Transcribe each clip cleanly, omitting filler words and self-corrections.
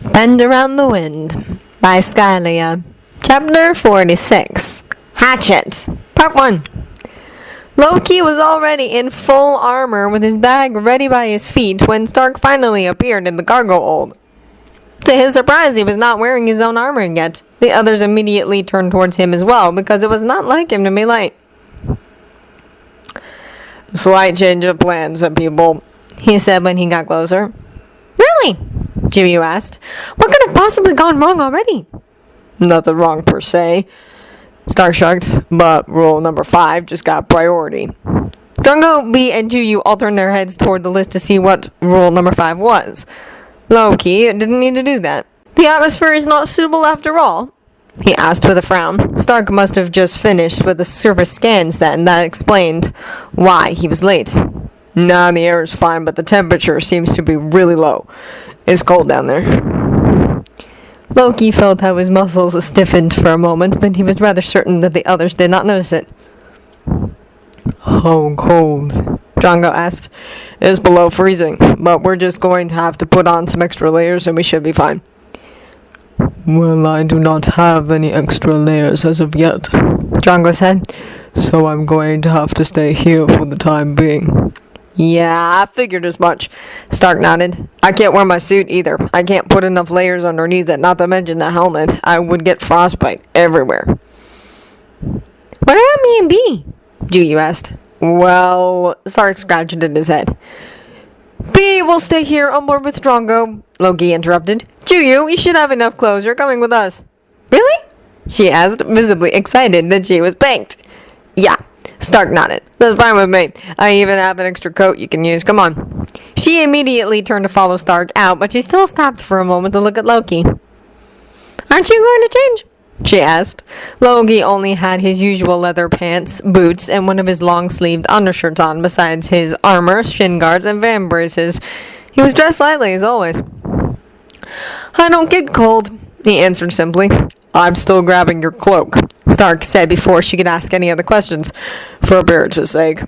Bend Around the Wind by Skylia. Chapter 46. Hatchet. Part 1. Loki was already in full armor with his bag ready by his feet when Stark finally appeared in the cargo hold. To his surprise, he was not wearing his own armor yet. The others immediately turned towards him as well, because it was not like him to be late. "Slight change of plans, people," he said when he got closer. "Really?" Juyu asked. "What could have possibly gone wrong already?" "Nothing wrong per se," Stark shrugged, "but rule number 5 just got priority." Drongo, B, and Juyu all turned their heads toward the list to see what rule number 5 was. Loki didn't need to do that. "The atmosphere is not suitable after all?" he asked with a frown. Stark must have just finished with the surface scans then. That explained why he was late. "Nah, the air is fine, but the temperature seems to be really low. It's cold down there." Loki felt how his muscles stiffened for a moment, but he was rather certain that the others did not notice it. "How cold?" Drongo asked. "It's below freezing, but we're just going to have to put on some extra layers and we should be fine." "Well, I do not have any extra layers as of yet," Drongo said, "so I'm going to have to stay here for the time being." "Yeah, I figured as much," Stark nodded. "I can't wear my suit either. I can't put enough layers underneath it, not to mention the helmet. I would get frostbite everywhere." "What about me and B?" Juyu asked. "Well," Stark scratched at his head. "B will stay here on board with Drongo," Loki interrupted. "Juyu, you should have enough clothes. You're coming with us." "Really?" she asked, visibly excited that she was picked. "Yeah." Stark nodded. "That's fine with me. I even have an extra coat you can use. Come on." She immediately turned to follow Stark out, but she still stopped for a moment to look at Loki. "Aren't you going to change?" she asked. Loki only had his usual leather pants, boots, and one of his long-sleeved undershirts on, besides his armor, shin guards, and fan braces. He was dressed lightly, as always. "I don't get cold," he answered simply. "I'm still grabbing your cloak," Stark said before she could ask any other questions, "for appearance's sake."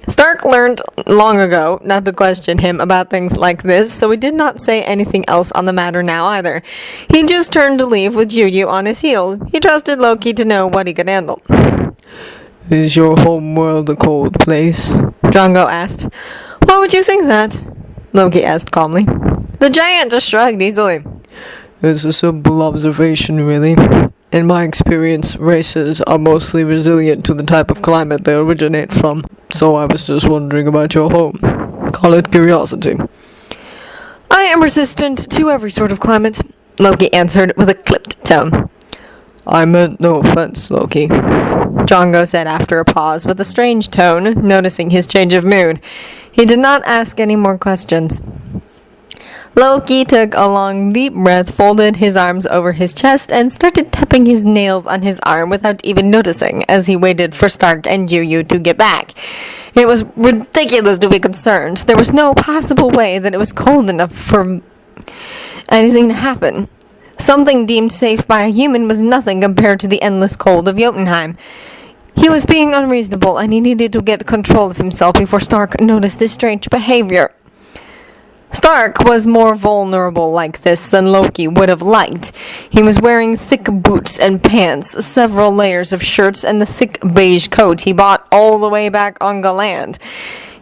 Stark learned long ago not to question him about things like this, so he did not say anything else on the matter now either. He just turned to leave with Juyu on his heels. He trusted Loki to know what he could handle. "Is your home world a cold place?" Drongo asked. "Why would you think that?" Loki asked calmly. The giant just shrugged easily. "It's a simple observation, really. In my experience, races are mostly resilient to the type of climate they originate from, so I was just wondering about your home. Call it curiosity." "I am resistant to every sort of climate," Loki answered with a clipped tone. "I meant no offense, Loki," Drongo said after a pause with a strange tone, noticing his change of mood. He did not ask any more questions. Loki took a long, deep breath, folded his arms over his chest, and started tapping his nails on his arm without even noticing as he waited for Stark and Juyu to get back. It was ridiculous to be concerned. There was no possible way that it was cold enough for anything to happen. Something deemed safe by a human was nothing compared to the endless cold of Jotunheim. He was being unreasonable, and he needed to get control of himself before Stark noticed his strange behavior. Stark was more vulnerable like this than Loki would have liked. He was wearing thick boots and pants, several layers of shirts, and the thick beige coat he bought all the way back on Galand.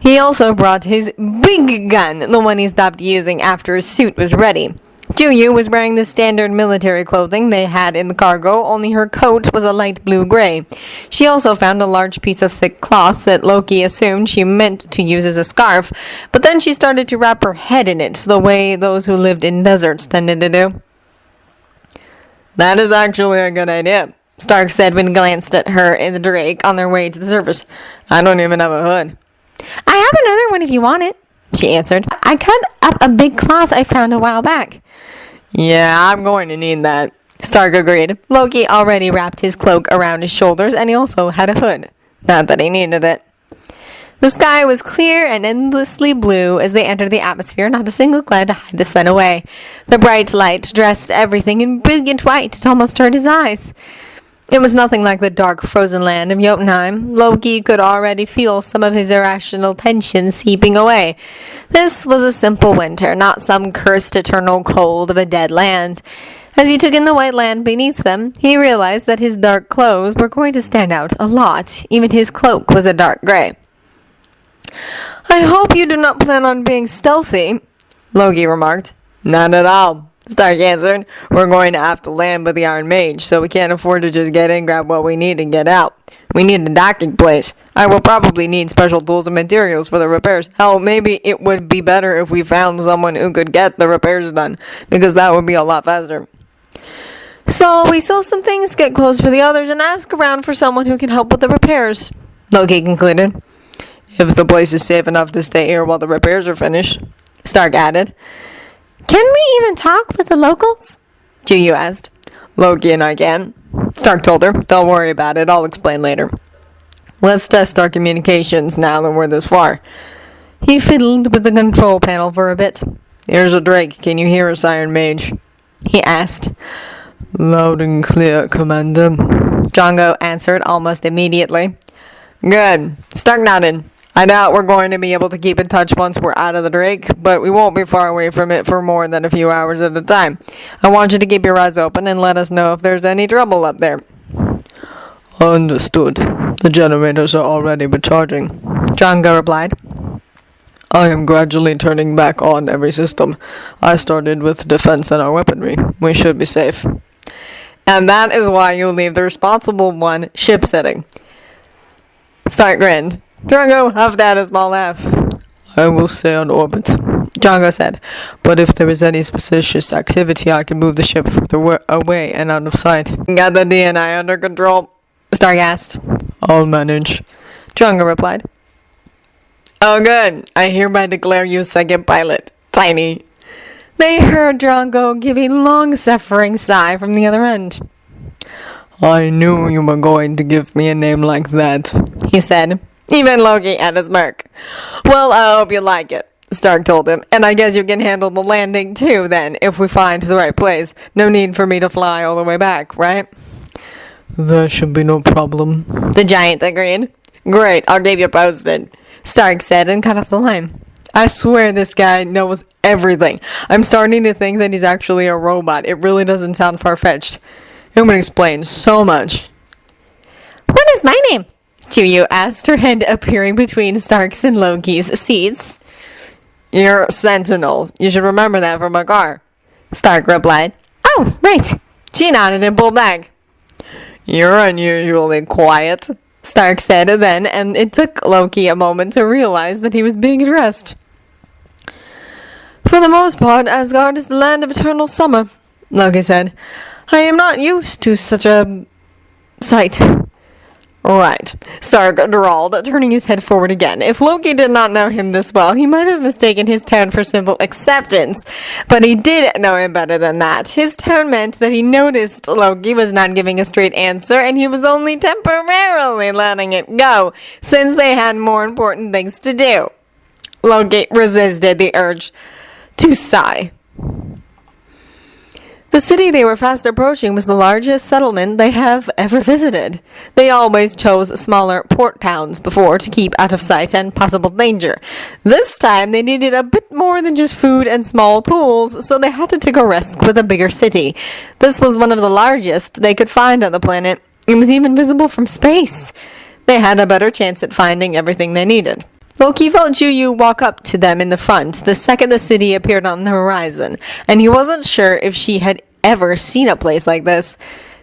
He also brought his big gun, the one he stopped using after his suit was ready. Juyu was wearing the standard military clothing they had in the cargo, only her coat was a light blue-gray. She also found a large piece of thick cloth that Loki assumed she meant to use as a scarf, but then she started to wrap her head in it, the way those who lived in deserts tended to do. "That is actually a good idea," Stark said when he glanced at her in the Drake on their way to the surface. "I don't even have a hood." "I have another one if you want it," she answered. "I cut up a big cloth I found a while back." "Yeah, I'm going to need that," Stark agreed. Loki already wrapped his cloak around his shoulders, and he also had a hood. Not that he needed it. The sky was clear and endlessly blue as they entered the atmosphere, not a single cloud to hide the sun away. The bright light dressed everything in brilliant white. It almost hurt his eyes. It was nothing like the dark, frozen land of Jotunheim. Loki could already feel some of his irrational tension seeping away. This was a simple winter, not some cursed eternal cold of a dead land. As he took in the white land beneath them, he realized that his dark clothes were going to stand out a lot. Even his cloak was a dark gray. I hope you do not plan on being stealthy, Loki remarked. Not at all, Stark answered. We're going to have to land with the Iron Mage, so we can't afford to just get in, grab what we need, and get out. We need a docking place. I will probably need special tools and materials for the repairs. Hell, maybe it would be better if we found someone who could get the repairs done, because that would be a lot faster. So we sell some things, get clothes for the others, and ask around for someone who can help with the repairs, Loki concluded. If the place is safe enough to stay here while the repairs are finished, Stark added. Can we even talk with the locals? Juyu asked. Loki and I can, Stark told her. Don't worry about it, I'll explain later. Let's test our communications now that we're this far. He fiddled with the control panel for a bit. Here's a Drake. Can you hear us, Iron Mage? He asked. Loud and clear, Commander, Drongo answered almost immediately. Good. Stark nodded. I doubt we're going to be able to keep in touch once we're out of the Drake, but we won't be far away from it for more than a few hours at a time. I want you to keep your eyes open and let us know if there's any trouble up there. Understood. The generators are already recharging, Drongo replied. I am gradually turning back on every system. I started with defense and our weaponry. We should be safe. And that is why you leave the responsible one ship setting. Stark grinned. Drongo, have that a small laugh. I will stay on orbit, Drongo said. But if there is any suspicious activity, I can move the ship further away and out of sight. Got the DNI under control? Stark asked. I'll manage, Drongo replied. Oh good, I hereby declare you second pilot, Tiny. They heard Drongo give a long-suffering sigh from the other end. I knew you were going to give me a name like that, he said. Even Loki had a smirk. Well, I hope you like it, Stark told him. And I guess you can handle the landing too, then, if we find the right place. No need for me to fly all the way back, right? There should be no problem, the giant agreed. Great, I'll keep you posted, Stark said and cut off the line. I swear this guy knows everything. I'm starting to think that he's actually a robot. It really doesn't sound far-fetched. It would explain so much. What is my name? Juyu asked, her head appearing between Stark's and Loki's seats. You're Sentinel. You should remember that from my car, Stark replied. Oh, right. She nodded and pulled back. You're unusually quiet, Stark said then, and it took Loki a moment to realize that he was being addressed. For the most part, Asgard is the land of eternal summer, Loki said. I am not used to such a sight. Right, Stark drawled, turning his head forward again. If Loki did not know him this well, he might have mistaken his tone for simple acceptance. But he did know him better than that. His tone meant that he noticed Loki was not giving a straight answer, and he was only temporarily letting it go, since they had more important things to do. Loki resisted the urge to sigh. The city they were fast approaching was the largest settlement they have ever visited. They always chose smaller port towns before to keep out of sight and possible danger. This time they needed a bit more than just food and small tools, so they had to take a risk with a bigger city. This was one of the largest they could find on the planet. It was even visible from space. They had a better chance at finding everything they needed. Loki felt Juyu walk up to them in the front the second the city appeared on the horizon, and he wasn't sure if she had ever seen a place like this.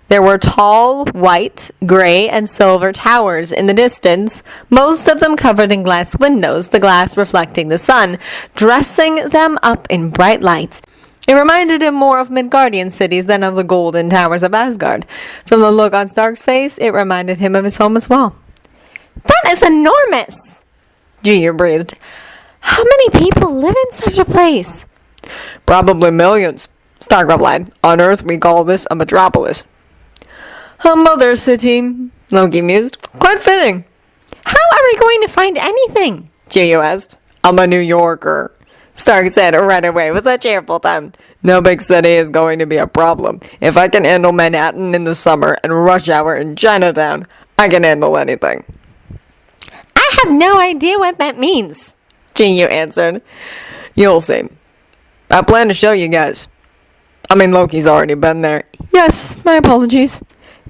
There were tall, white, gray, and silver towers in the distance, most of them covered in glass windows, the glass reflecting the sun, dressing them up in bright lights. It reminded him more of Midgardian cities than of the golden towers of Asgard. From the look on Stark's face, it reminded him of his home as well. That is enormous! Juyu breathed. How many people live in such a place? Probably millions, Stark replied. On Earth, we call this a metropolis. A mother city, Loki mused. Quite fitting. How are we going to find anything? Juyu asked. I'm a New Yorker, Stark said right away with a cheerful tone. No big city is going to be a problem. If I can handle Manhattan in the summer and rush hour in Chinatown, I can handle anything. I have no idea what that means, Jinyu answered. You'll see. I plan to show you guys. I mean, Loki's already been there. Yes, my apologies.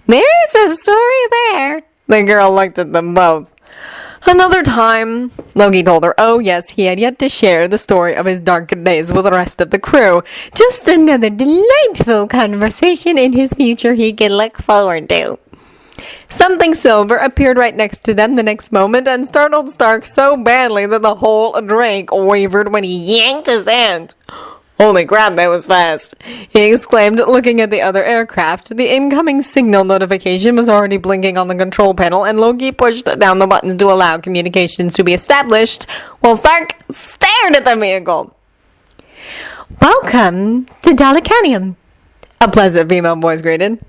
There's a story there. The girl looked at them both. Another time, Loki told her, oh yes, he had yet to share the story of his dark days with the rest of the crew. Just another delightful conversation in his future he can look forward to. Something silver appeared right next to them the next moment and startled Stark so badly that the whole drink wavered when he yanked his hand. Holy crap, that was fast, he exclaimed, looking at the other aircraft. The incoming signal notification was already blinking on the control panel, and Loki pushed down the buttons to allow communications to be established, while Stark stared at the vehicle. Welcome to Dalekanium, a pleasant female voice greeted.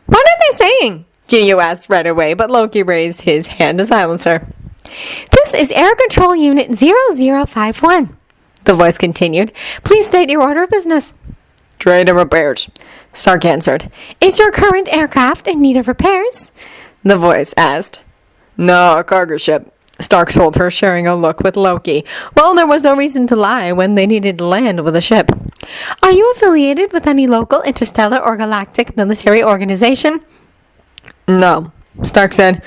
What are they saying? Jinyu asked right away, but Loki raised his hand to silence her. This is Air Control Unit 0051. The voice continued. Please state your order of business. Trade and repairs, Stark answered. Is your current aircraft in need of repairs? The voice asked. No, a cargo ship, Stark told her, sharing a look with Loki. Well, there was no reason to lie when they needed to land with a ship. Are you affiliated with any local, interstellar, or galactic military organization? No, Stark said.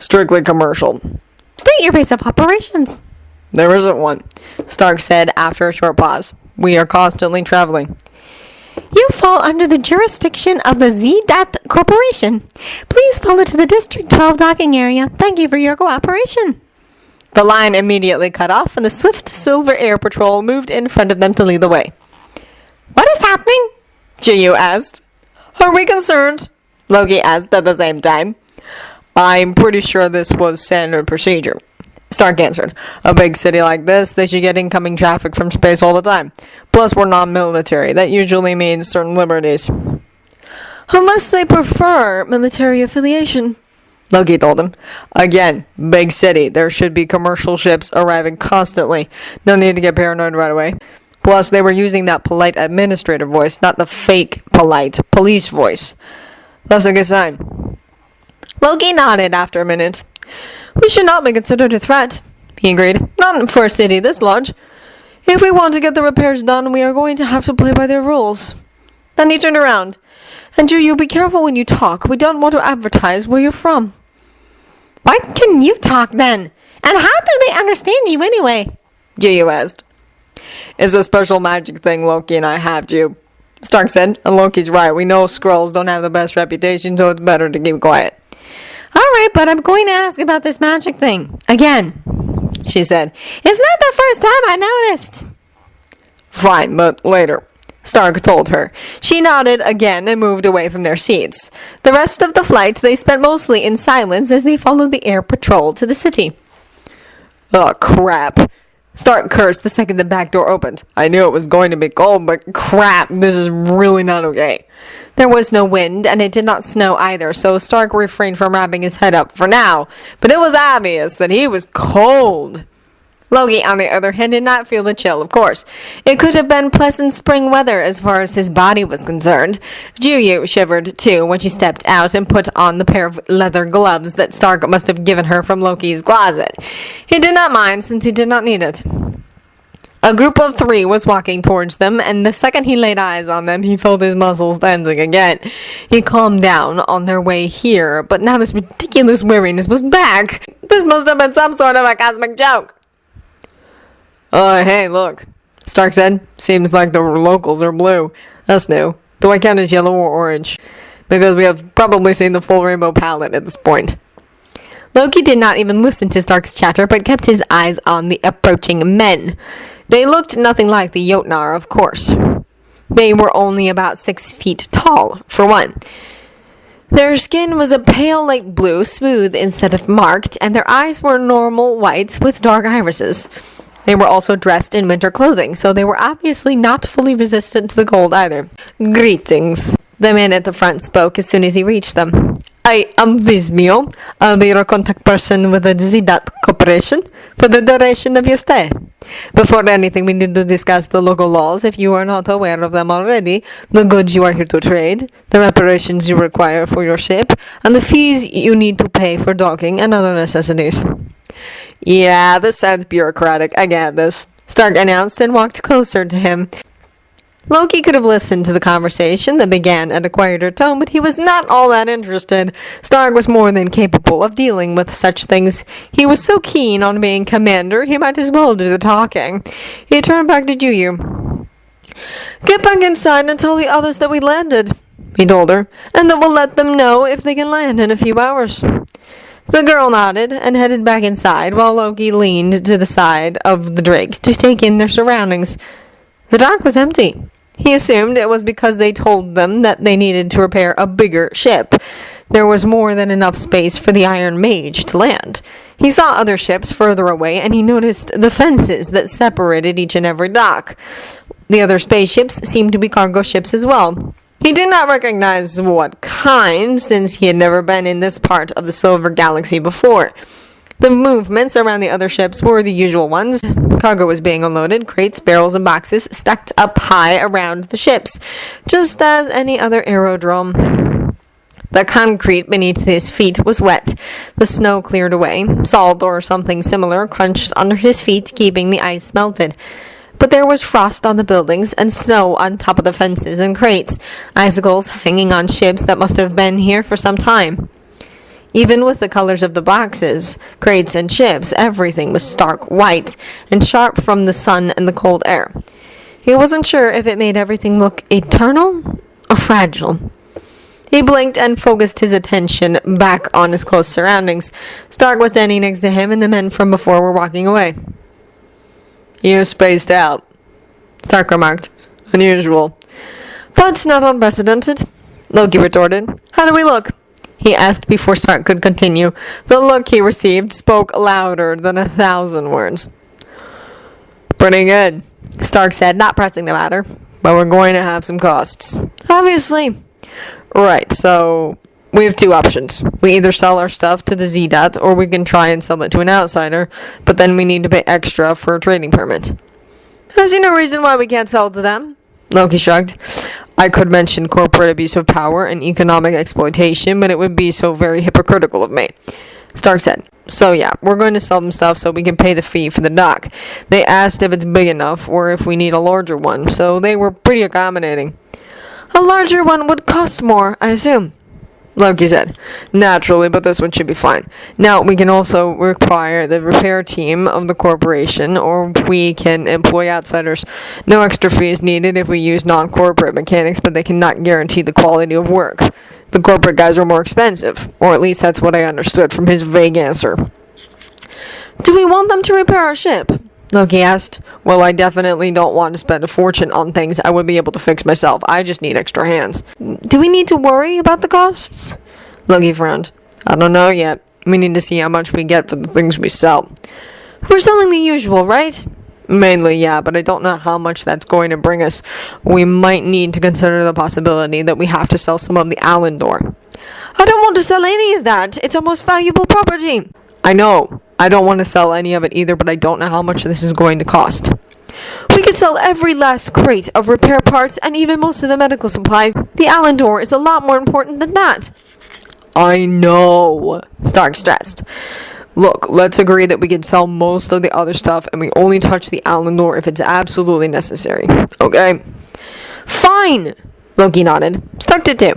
Strictly commercial. State your base of operations. There isn't one, Stark said after a short pause. We are constantly traveling. You fall under the jurisdiction of the Z-Dat Corporation. Please follow to the District 12 docking area. Thank you for your cooperation. The line immediately cut off, and the swift Silver Air Patrol moved in front of them to lead the way. What is happening? Jinyu asked. Are we concerned? Loki asked at the same time. I'm pretty sure this was standard procedure, Stark answered. A big city like this, they should get incoming traffic from space all the time. Plus, we're non-military. That usually means certain liberties. Unless they prefer military affiliation, Loki told him. Again, big city. There should be commercial ships arriving constantly. No need to get paranoid right away. Plus, they were using that polite administrator voice, not the fake, polite police voice. That's a good sign. Loki nodded after a minute. We should not be considered a threat, he agreed. Not for a city this large. If we want to get the repairs done, we are going to have to play by their rules. Then he turned around. And you be careful when you talk. We don't want to advertise where you're from. Why can you talk then? And how do they understand you anyway? Jinyu asked. It's a special magic thing Loki and I have, Jew, Stark said. And Loki's right. We know Skrulls don't have the best reputation, so it's better to keep quiet. All right, but I'm going to ask about this magic thing. Again, she said. It's not the first time I noticed. Fine, but later, Stark told her. She nodded again and moved away from their seats. The rest of the flight they spent mostly in silence as they followed the air patrol to the city. Oh, crap. Stark cursed the second the back door opened. I knew it was going to be cold, but crap, this is really not okay. There was no wind, and it did not snow either, so Stark refrained from wrapping his head up for now. But it was obvious that he was cold. Loki, on the other hand, did not feel the chill, of course. It could have been pleasant spring weather as far as his body was concerned. Jinyu shivered, too, when she stepped out and put on the pair of leather gloves that Stark must have given her from Loki's closet. He did not mind, since he did not need it. A group of 3 was walking towards them, and the second he laid eyes on them, he felt his muscles tensing again. He calmed down on their way here, but now this ridiculous weariness was back. This must have been some sort of a cosmic joke. Hey, look, Stark said. Seems like the locals are blue. That's new. Do I count as yellow or orange? Because we have probably seen the full rainbow palette at this point. Loki did not even listen to Stark's chatter, but kept his eyes on the approaching men. They looked nothing like the Jotnar, of course. They were only about 6 feet tall, for one. Their skin was a pale light blue, smooth instead of marked, and their eyes were normal white with dark irises. They were also dressed in winter clothing, so they were obviously not fully resistant to the cold either. Greetings, the man at the front spoke as soon as he reached them. I am Vismio. I'll be your contact person with the Z-Dat Corporation for the duration of your stay. Before anything, we need to discuss the local laws. If you are not aware of them already, the goods you are here to trade, the reparations you require for your ship, and the fees you need to pay for docking and other necessities. Yeah, this sounds bureaucratic. I get this, Stark announced and walked closer to him. Loki could have listened to the conversation that began at a quieter tone, but he was not all that interested. Stark was more than capable of dealing with such things. He was so keen on being commander, he might as well do the talking. He turned back to Juyu. "Get back inside and tell the others that we landed," he told her, "and that we'll let them know if they can land in a few hours." The girl nodded and headed back inside, while Loki leaned to the side of the Drake to take in their surroundings. The dock was empty. He assumed it was because they told them that they needed to repair a bigger ship. There was more than enough space for the Iron Mage to land. He saw other ships further away, and he noticed the fences that separated each and every dock. The other spaceships seemed to be cargo ships as well. He did not recognize what kind, since he had never been in this part of the Silver Galaxy before. The movements around the other ships were the usual ones. Cargo was being unloaded, crates, barrels, and boxes stacked up high around the ships, just as any other aerodrome. The concrete beneath his feet was wet. The snow cleared away. Salt or something similar crunched under his feet, keeping the ice melted. But there was frost on the buildings and snow on top of the fences and crates, icicles hanging on ships that must have been here for some time. Even with the colors of the boxes, crates, and ships, everything was stark white and sharp from the sun and the cold air. He wasn't sure if it made everything look eternal or fragile. He blinked and focused his attention back on his close surroundings. Stark was standing next to him, and the men from before were walking away. "You're spaced out," Stark remarked. "Unusual." "But not unprecedented," Loki retorted. "How do we look?" he asked before Stark could continue. The look he received spoke louder than 1,000 words. "Pretty good," Stark said, not pressing the matter. "but we're going to have some costs." "Obviously." "Right, so we have two options. We either sell our stuff to the Z-Dot, or we can try and sell it to an outsider, but then we need to pay extra for a trading permit." "I see no reason why we can't sell to them," Loki shrugged. "I could mention corporate abuse of power and economic exploitation, but it would be so very hypocritical of me," Stark said. "So yeah, we're going to sell them stuff so we can pay the fee for the dock. They asked if it's big enough or if we need a larger one, so they were pretty accommodating." "A larger one would cost more, I assume," Loki said. "Naturally, but this one should be fine. Now, we can also require the repair team of the corporation, or we can employ outsiders. No extra fee is needed if we use non-corporate mechanics, but they cannot guarantee the quality of work. The corporate guys are more expensive, or at least that's what I understood from his vague answer." "Do we want them to repair our ship?" Loki asked. "Well, I definitely don't want to spend a fortune on things I would be able to fix myself. I just need extra hands." "Do we need to worry about the costs?" Loki frowned. "I don't know yet. We need to see how much we get for the things we sell." "We're selling the usual, right?" "Mainly, yeah, but I don't know how much that's going to bring us. We might need to consider the possibility that we have to sell some of the Alendor." "I don't want to sell any of that. It's our most valuable property." "I know. I don't want to sell any of it either, but I don't know how much this is going to cost." "We could sell every last crate of repair parts and even most of the medical supplies. The Alendor is a lot more important than that." "I know," Stark stressed. "Look, let's agree that we can sell most of the other stuff and we only touch the Alendor if it's absolutely necessary. Okay?" "Fine," Loki nodded. Stark did too.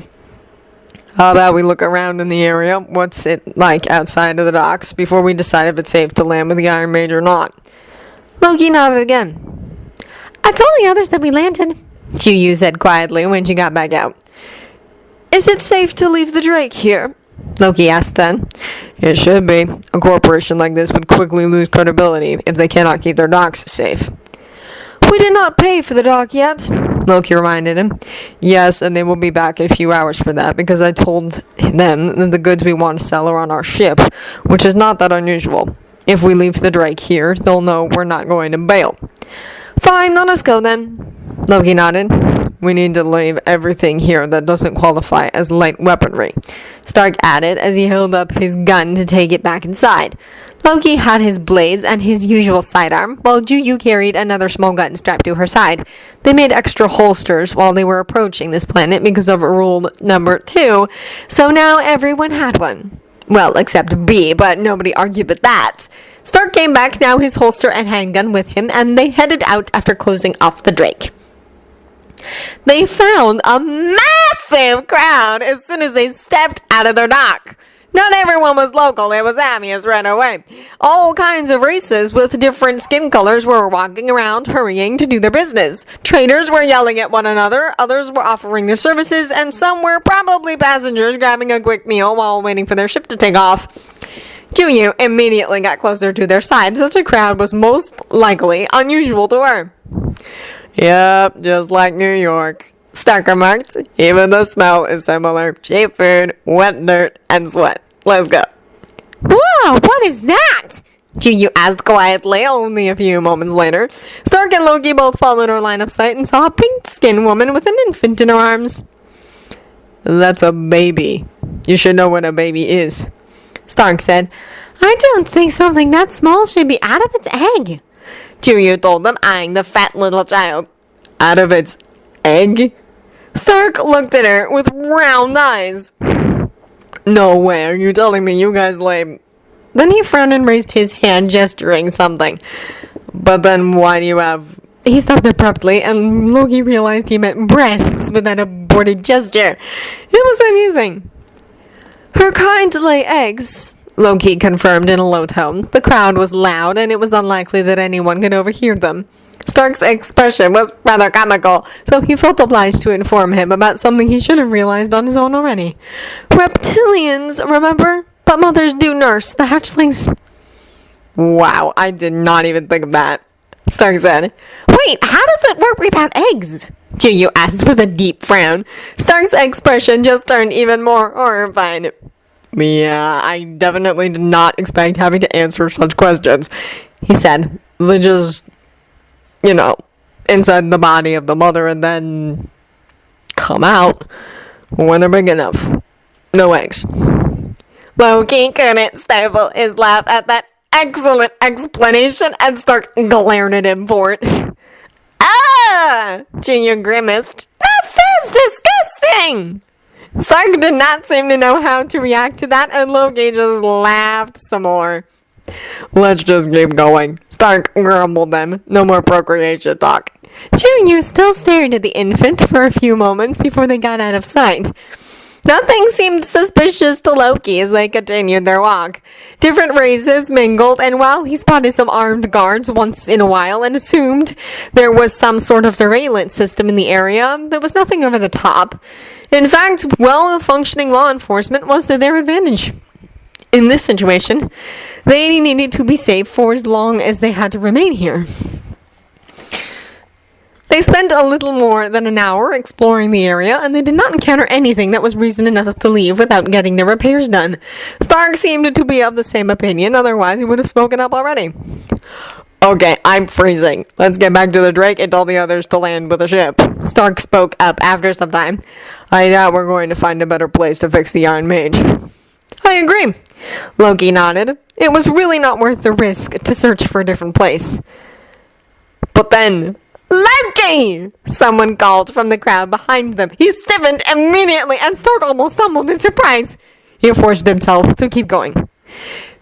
"How about we look around in the area? What's it like outside of the docks before we decide if it's safe to land with the Iron Mage or not?" Loki nodded again. "I told the others that we landed," Juyu said quietly when she got back out. "Is it safe to leave the Drake here?" Loki asked then. "It should be. A corporation like this would quickly lose credibility if they cannot keep their docks safe." "We did not pay for the dock yet," Loki reminded him. "Yes, and they will be back in a few hours for that, because I told them that the goods we want to sell are on our ship, which is not that unusual. If we leave the Drake here, they'll know we're not going to bail." "Fine, let us go then," Loki nodded. We need to leave everything here that doesn't qualify as light weaponry, Stark added as he held up his gun to take it back inside. Loki had his blades and his usual sidearm, while Juyu carried another small gun strapped to her side. They made extra holsters while they were approaching this planet because of rule number 2, so now everyone had one. Well, except B, but nobody argued with that. Stark came back, now his holster and handgun with him, and they headed out after closing off the Drake. They found a massive crowd as soon as they stepped out of their dock. Not everyone was local, it was obvious right away. All kinds of races with different skin colors were walking around, hurrying to do their business. Traders were yelling at one another, others were offering their services, and some were probably passengers grabbing a quick meal while waiting for their ship to take off. Juyu immediately got closer to their side. Such a crowd was most likely unusual to her. Yep, just like New York, Stark remarked. Even the smell is similar. Cheap food, wet dirt, and sweat. Let's go. Whoa, what is that? Juyu asked quietly only a few moments later. Stark and Loki both followed her line of sight and saw a pink-skinned woman with an infant in her arms. That's a baby. You should know what a baby is, Stark said. I don't think something that small should be out of its egg, Juyu told them, eyeing the fat little child. Out of its egg? Stark looked at her with round eyes. No way, are you telling me you guys lay... Then he frowned and raised his hand, gesturing something. But then why do you have... He stopped abruptly, and Loki realized he meant breasts with that aborted gesture. It was amusing. Her kind lay eggs, Loki confirmed in a low tone. The crowd was loud, and it was unlikely that anyone could overhear them. Stark's expression was rather comical, so he felt obliged to inform him about something he should have realized on his own already. Reptilians, remember? But mothers do nurse the hatchlings. Wow, I did not even think of that, Stark said. Wait, how does it work without eggs? Juyu asked with a deep frown. Stark's expression just turned even more horrified. Yeah, I definitely did not expect having to answer such questions, he said. They just... inside the body of the mother and then come out when they're big enough. No eggs. Loki couldn't stifle his laugh at that excellent explanation and Stark glared at him for it. Ah! Juyu grimaced. That sounds disgusting! Stark did not seem to know how to react to that, and Loki just laughed some more. Let's just keep going, Stark grumbled then. No more procreation talk. Juyu still stared at the infant for a few moments before they got out of sight. Nothing seemed suspicious to Loki as they continued their walk. Different races mingled, and while he spotted some armed guards once in a while and assumed there was some sort of surveillance system in the area, there was nothing over the top. In fact, well-functioning law enforcement was to their advantage. In this situation, they needed to be safe for as long as they had to remain here. They spent a little more than an hour exploring the area, and they did not encounter anything that was reason enough to leave without getting their repairs done. Stark seemed to be of the same opinion, otherwise he would have spoken up already. Okay, I'm freezing. Let's get back to the Drake and tell the others to land with the ship. Stark spoke up after some time. I doubt we're going to find a better place to fix the Iron Mage. I agree. Loki nodded. It was really not worth the risk to search for a different place. But then... Loki! Someone called from the crowd behind them. He stiffened immediately and Stark almost stumbled in surprise. He forced himself to keep going.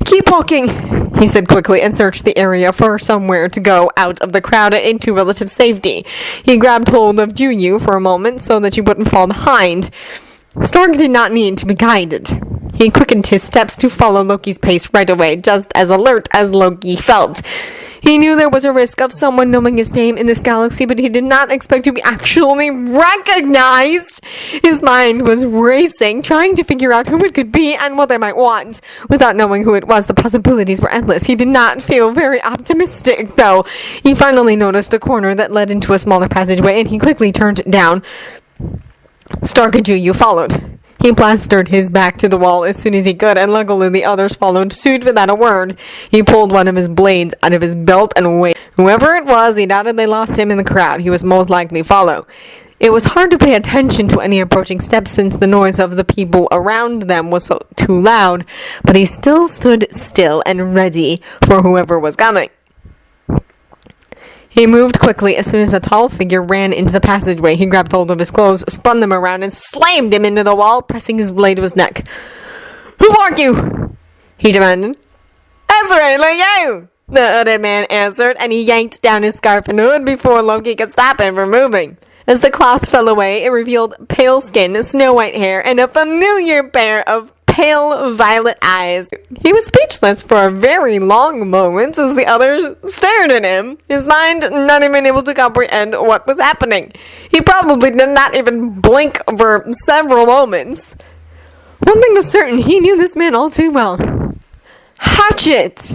Keep walking, he said quickly and searched the area for somewhere to go out of the crowd and into relative safety. He grabbed hold of Juyu for a moment so that she wouldn't fall behind. Stark did not need to be guided. He quickened his steps to follow Loki's pace right away, just as alert as Loki felt. He knew there was a risk of someone knowing his name in this galaxy, but he did not expect to be actually recognized. His mind was racing, trying to figure out who it could be and what they might want. Without knowing who it was, the possibilities were endless. He did not feel very optimistic, though. He finally noticed a corner that led into a smaller passageway, and he quickly turned down. Stark and Juyu followed. He plastered his back to the wall as soon as he could, and luckily the others followed suit without a word. He pulled one of his blades out of his belt and waited. Whoever it was, he doubted they lost him in the crowd. He was most likely follow. It was hard to pay attention to any approaching steps since the noise of the people around them was too loud, but he still stood still and ready for whoever was coming. He moved quickly as soon as a tall figure ran into the passageway. He grabbed hold of his clothes, spun them around, and slammed him into the wall, pressing his blade to his neck. "Who are you?" he demanded. "Aesir, like you!" the hooded man answered, and he yanked down his scarf and hood before Loki could stop him from moving. As the cloth fell away, it revealed pale skin, snow-white hair, and a familiar pair of pale violet eyes. He was speechless for a very long moment as the others stared at him, his mind not even able to comprehend what was happening. He probably did not even blink for several moments. One thing was certain, he knew this man all too well. Hatchet!